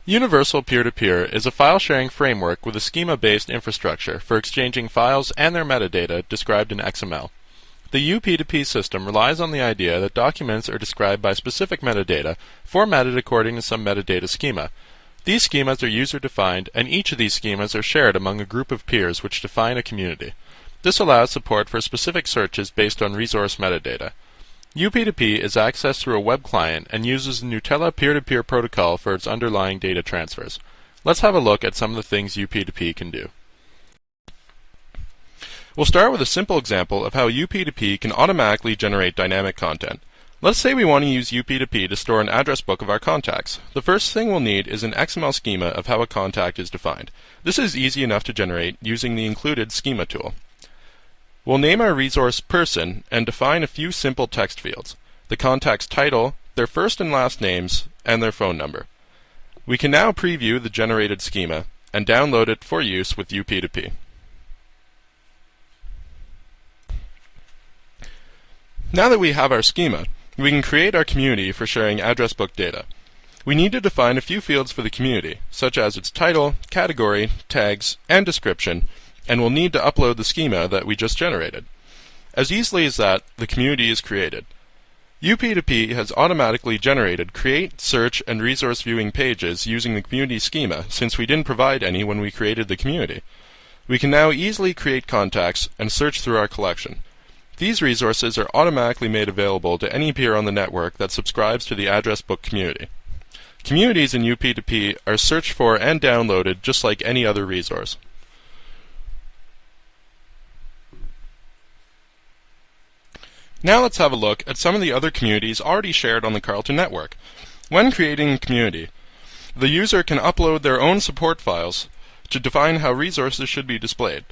Universal Peer-to-Peer is a file-sharing framework with a schema-based infrastructure for exchanging files and their metadata described in XML. The UP2P system relies on the idea that documents are described by specific metadata formatted according to some metadata schema. These schemas are user-defined, and each of these schemas are shared among a group of peers which define a community. This allows support for specific searches based on resource metadata. UP2P is accessed through a web client and uses the Gnutella peer-to-peer protocol for its underlying data transfers. Let's have a look at some of the things UP2P can do. We'll start with a simple example of how UP2P can automatically generate dynamic content. Let's say we want to use UP2P to store an address book of our contacts. The first thing we'll need is an XML schema of how a contact is defined. This is easy enough to generate using the included schema tool. We'll name our resource person and define a few simple text fields: the contact's title, their first and last names, and their phone number. We can now preview the generated schema and download it for use with UP2P. Now that we have our schema, we can create our community for sharing address book data. We need to define a few fields for the community, such as its title, category, tags, and description, and we'll need to upload the schema that we just generated. As easily as that, the community is created. UP2P has automatically generated create, search, and resource viewing pages using the community schema since we didn't provide any when we created the community. We can now easily create contacts and search through our collection. These resources are automatically made available to any peer on the network that subscribes to the address book community. Communities in UP2P are searched for and downloaded just like any other resource. Now let's have a look at some of the other communities already shared on the Carleton network. When creating a community, the user can upload their own support files to define how resources should be displayed.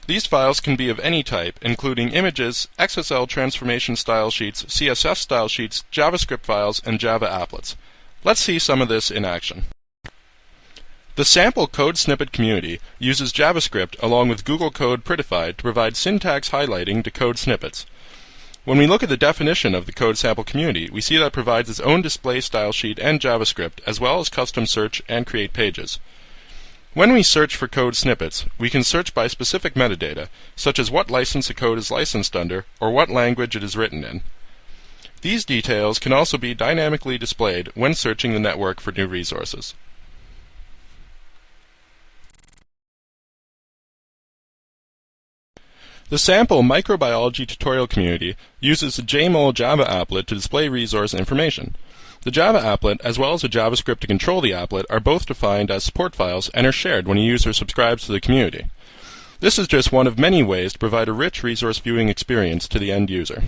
These files can be of any type, including images, XSL transformation style sheets, CSS style sheets, JavaScript files, and Java applets. Let's see some of this in action. The sample code snippet community uses JavaScript along with Google Code Prettified to provide syntax highlighting to code snippets. When we look at the definition of the code sample community, we see that it provides its own display style sheet and JavaScript, as well as custom search and create pages. When we search for code snippets, we can search by specific metadata, such as what license a code is licensed under or what language it is written in. These details can also be dynamically displayed when searching the network for new resources. The sample microbiology tutorial community uses the JMOL Java applet to display resource information. The Java applet, as well as a JavaScript to control the applet, are both defined as support files and are shared when a user subscribes to the community. This is just one of many ways to provide a rich resource viewing experience to the end user.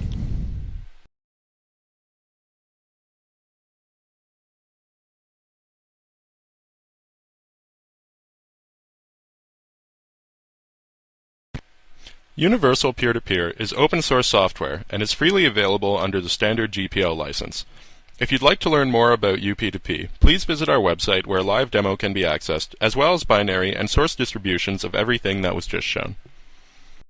Universal Peer-to-Peer is open source software and is freely available under the standard GPL license. If you'd like to learn more about UP2P, please visit our website where a live demo can be accessed, as well as binary and source distributions of everything that was just shown.